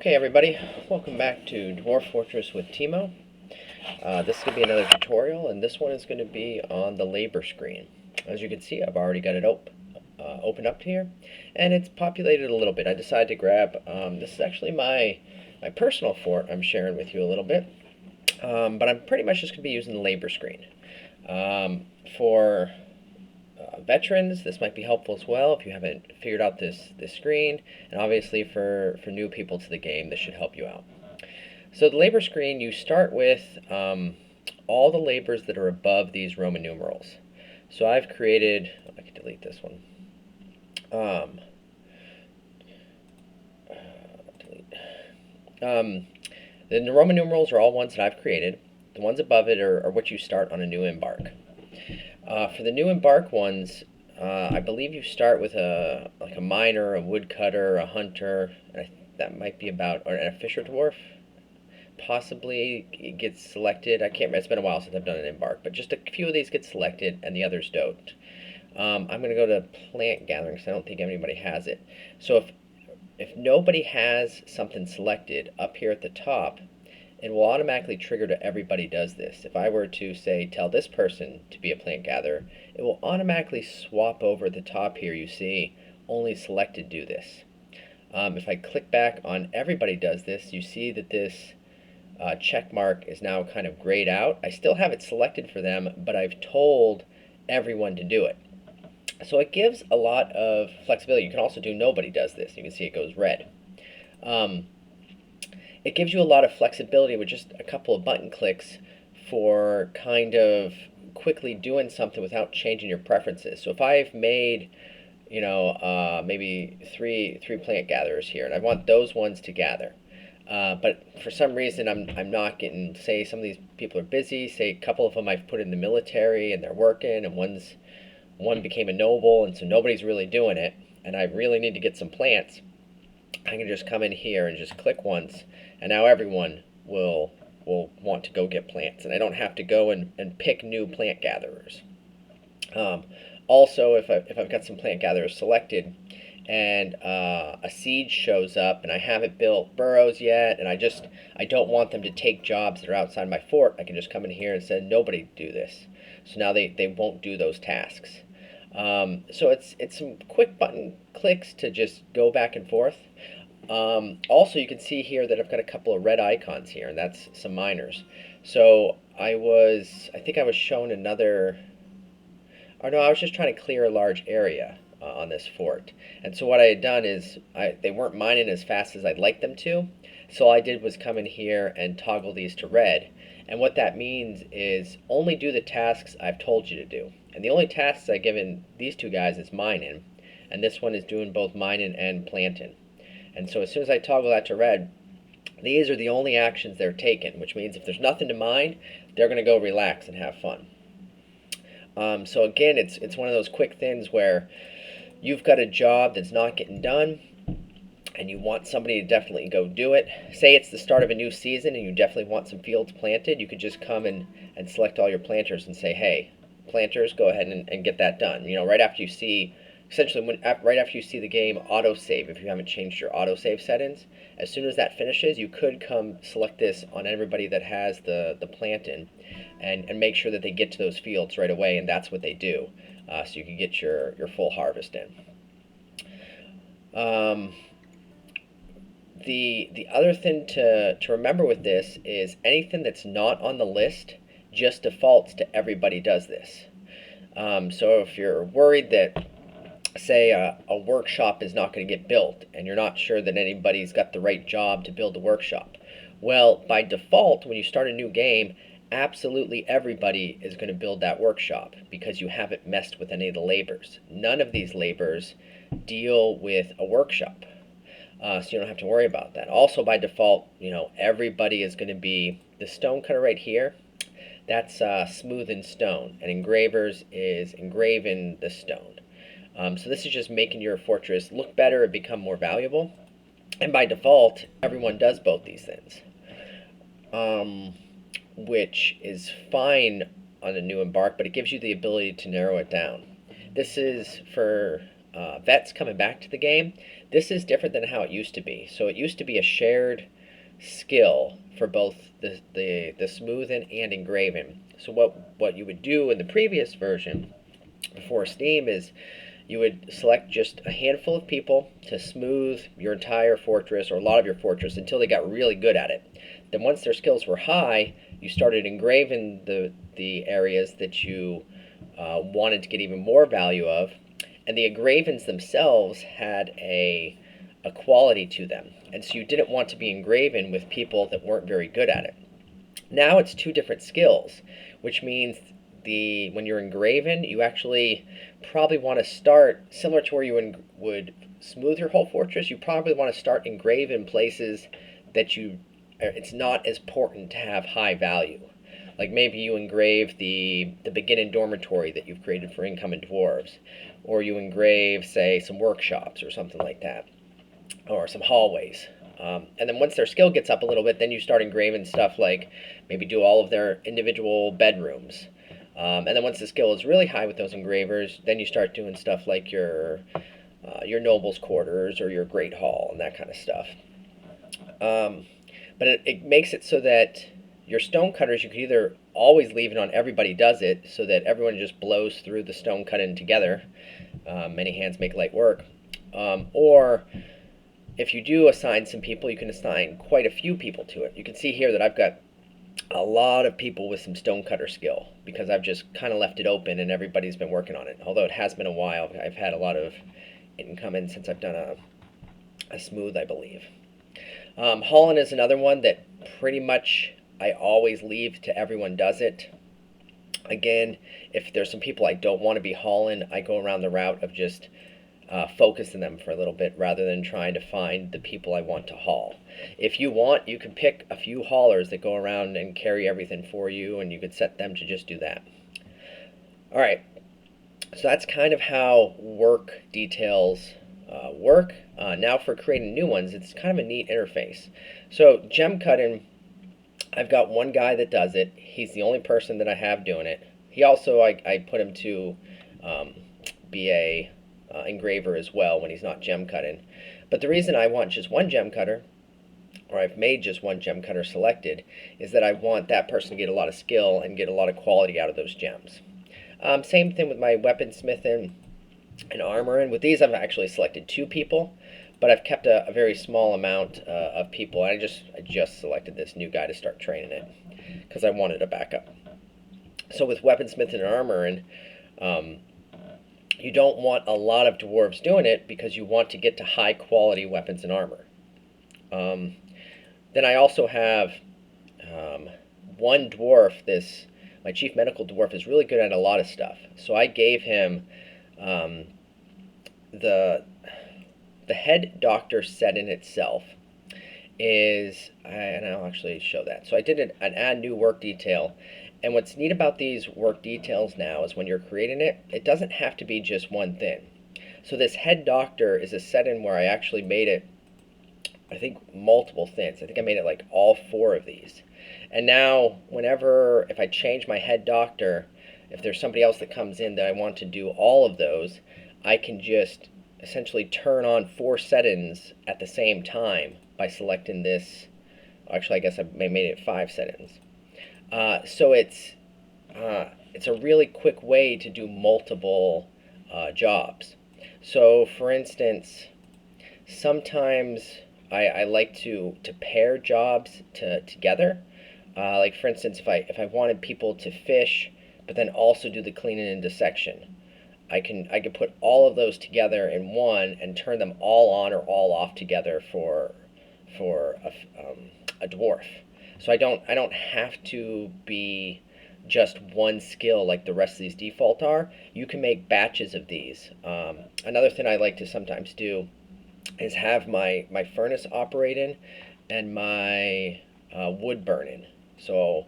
Okay, everybody, welcome back to Dwarf Fortress with Teemo. This is going to be another tutorial, and this one is going to be on the labor screen. As you can see, I've already got it opened up here, and it's populated a little bit. I decided to grab, this is actually my personal fort I'm sharing with you a little bit, but I'm pretty much just going to be using the labor screen. For veterans, this might be helpful as well if you haven't figured out this screen, and obviously for new people to the game, this should help you out. So the labor screen, you start with all the labors that are above these Roman numerals. So I've created, I can delete this one. The Roman numerals are all ones that I've created. The ones above it are what you start on a new embark. For the new embark ones, I believe you start with a miner, a woodcutter, a hunter. That might be about, or a fisher dwarf. Possibly it gets selected. I can't remember. It's been a while since I've done an embark, but just a few of these get selected and the others don't. I'm going to go to plant gathering because I don't think anybody has it. So if nobody has something selected up here at the top, it will automatically trigger to everybody does this. If I were to say tell this person to be a plant gatherer, it will automatically swap over at the top here. You see only selected do this. If I click back on everybody does this, you see that this check mark is now kind of grayed out. I still have it selected for them, but I've told everyone to do it. So it gives a lot of flexibility. You can also do nobody does this. You can see it goes red. It gives you a lot of flexibility with just a couple of button clicks for kind of quickly doing something without changing your preferences. So if I've made, maybe three plant gatherers here, and I want those ones to gather. But for some reason, I'm not getting, say some of these people are busy, say a couple of them I've put in the military and they're working, and one became a noble, and so nobody's really doing it, and I really need to get some plants. I can just come in here and just click once, and now everyone will want to go get plants, and I don't have to go and pick new plant gatherers. Also, if I've got some plant gatherers selected, and a siege shows up, and I haven't built burrows yet, and I don't want them to take jobs that are outside my fort, I can just come in here and say nobody do this. So now they won't do those tasks. So it's some quick button clicks to just go back and forth. Also, you can see here that I've got a couple of red icons here, and that's some miners. So I think I was shown another, or no, I was just trying to clear a large area on this fort. And so what I had done is they weren't mining as fast as I'd like them to. So all I did was come in here and toggle these to red. And what that means is only do the tasks I've told you to do. And the only tasks I've given these two guys is mining, and this one is doing both mining and planting. And so as soon as I toggle that to red, these are the only actions they're taking, which means if there's nothing to mine, they're going to go relax and have fun. So again, it's one of those quick things where you've got a job that's not getting done, and you want somebody to definitely go do it. Say it's the start of a new season and you definitely want some fields planted, you could just come and select all your planters and say, hey, planters, go ahead and get that done. Right after you see, essentially right after you see the game autosave, if you haven't changed your autosave settings, as soon as that finishes, you could come select this on everybody that has the planting and make sure that they get to those fields right away, and that's what they do. So you can get your full harvest in. The other thing to remember with this is anything that's not on the list just defaults to everybody does this. So if you're worried that, say, a workshop is not going to get built and you're not sure that anybody's got the right job to build the workshop, well, by default, when you start a new game, absolutely everybody is going to build that workshop because you haven't messed with any of the labors. None of these labors deal with a workshop. So you don't have to worry about that. Also, by default, everybody is going to be the stone cutter right here. That's smoothing stone, and engravers is engraving the stone. So this is just making your fortress look better and become more valuable. And by default, everyone does both these things, which is fine on a new embark, but it gives you the ability to narrow it down. This is for vets coming back to the game, this is different than how it used to be. So it used to be a shared skill for both the smoothing and engraving. So what you would do in the previous version before Steam is you would select just a handful of people to smooth your entire fortress or a lot of your fortress until they got really good at it. Then once their skills were high, you started engraving the areas that you wanted to get even more value of, and the engravings themselves had a quality to them, and so you didn't want to be engraving with people that weren't very good at it. Now it's two different skills, which means when you're engraving, you actually probably want to start similar to where you would smooth your whole fortress. You probably want to start engraving places that it's not as important to have high value. Like maybe you engrave the beginning dormitory that you've created for incoming dwarves, or you engrave, say, some workshops or something like that, or some hallways. And then once their skill gets up a little bit, then you start engraving stuff like maybe do all of their individual bedrooms. And then once the skill is really high with those engravers, then you start doing stuff like your nobles' quarters or your great hall and that kind of stuff. But it makes it so that your stone cutters, you could either always leave it on everybody does it, so that everyone just blows through the stone cutting together. Many hands make light work. Or if you do assign some people, you can assign quite a few people to it. You can see here that I've got a lot of people with some stonecutter skill because I've just kind of left it open and everybody's been working on it. Although it has been a while, I've had a lot of income in since I've done a smooth, I believe. Hauling is another one that pretty much I always leave to everyone does it. Again, if there's some people I don't want to be hauling, I go around the route of just focusing them for a little bit rather than trying to find the people I want to haul. If you want, you can pick a few haulers that go around and carry everything for you, and you could set them to just do that. All right, so that's kind of how work details work. Now for creating new ones, it's kind of a neat interface. So gem cutting, I've got one guy that does it. He's the only person that I have doing it. He also, I put him to be a engraver as well when he's not gem cutting. But the reason I want just one gem cutter, or I've made just one gem cutter selected, is that I want that person to get a lot of skill and get a lot of quality out of those gems. Same thing with my weaponsmithing and armoring. With these, I've actually selected 2 people, but I've kept a very small amount of people. I just selected this new guy to start training it because I wanted a backup. So with weaponsmithing and armoring, you don't want a lot of dwarves doing it because you want to get to high quality weapons and armor. Then I also have one dwarf. My chief medical dwarf is really good at a lot of stuff. So I gave him the head doctor set in itself is, and I'll actually show that. So I did an add new work detail. And what's neat about these work details now is when you're creating it, it doesn't have to be just one thing. So this head doctor is a set-in where I actually made it, I think, multiple things. I think I made it like all 4 of these. And now, if I change my head doctor, if there's somebody else that comes in that I want to do all of those, I can just essentially turn on 4 set-ins at the same time by selecting this. Actually, I guess I made it 5 set-ins. So it's a really quick way to do multiple jobs. So for instance, sometimes I like to pair jobs together. Like for instance, if I wanted people to fish, but then also do the cleaning and dissection, I can put all of those together in one and turn them all on or all off together for a dwarf. So I don't have to be just one skill like the rest of these default are. You can make batches of these. Another thing I like to sometimes do is have my furnace operating and my wood burning. So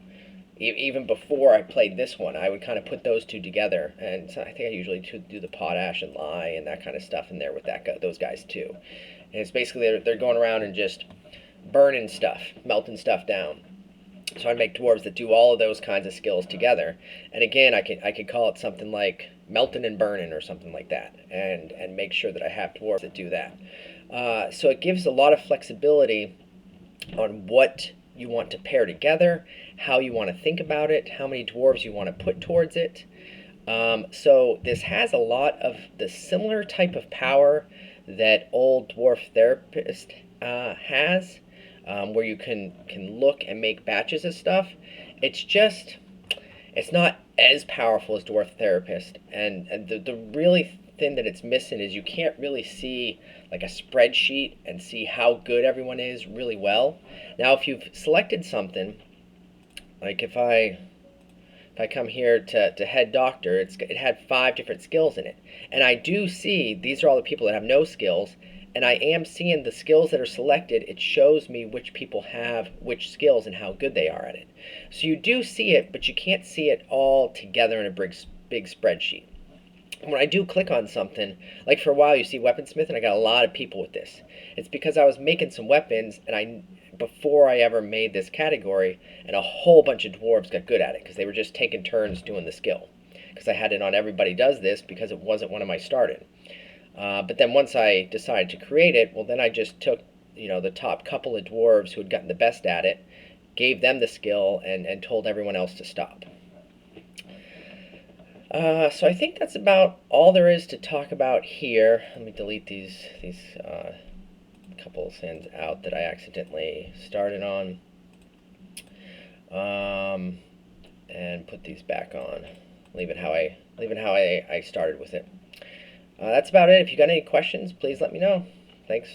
even before I played this one, I would kind of put those 2 together, and so I think I usually do the potash and lye and that kind of stuff in there with those guys too. And it's basically they're going around and just burning stuff, melting stuff down. So I make dwarves that do all of those kinds of skills together. And again, I could call it something like melting and burning or something like that, and make sure that I have dwarves that do that. So it gives a lot of flexibility on what you want to pair together, how you want to think about it, how many dwarves you want to put towards it. So this has a lot of the similar type of power that old Dwarf Therapist has, where you can look and make batches of stuff. It's just it's not as powerful as Dwarf Therapist, and the really thing that it's missing is you can't really see like a spreadsheet and see how good everyone is really well. Now, if you've selected something, like if I come here to head doctor, it had 5 different skills in it. And I do see these are all the people that have no skills, and I am seeing the skills that are selected. It shows me which people have which skills and how good they are at it. So you do see it, but you can't see it all together in a big spreadsheet. When I do click on something, like for a while you see weaponsmith, and I got a lot of people with this. It's because I was making some weapons, and before I ever made this category, and a whole bunch of dwarves got good at it because they were just taking turns doing the skill. Because I had it on everybody does this because it wasn't one of my started. But then once I decided to create it, well, then I just took the top couple of dwarves who had gotten the best at it, gave them the skill, and told everyone else to stop. So I think that's about all there is to talk about here. Let me delete these couple of sends out that I accidentally started on, and put these back on. Leave it how I started with it. That's about it. If you got any questions, please let me know. Thanks.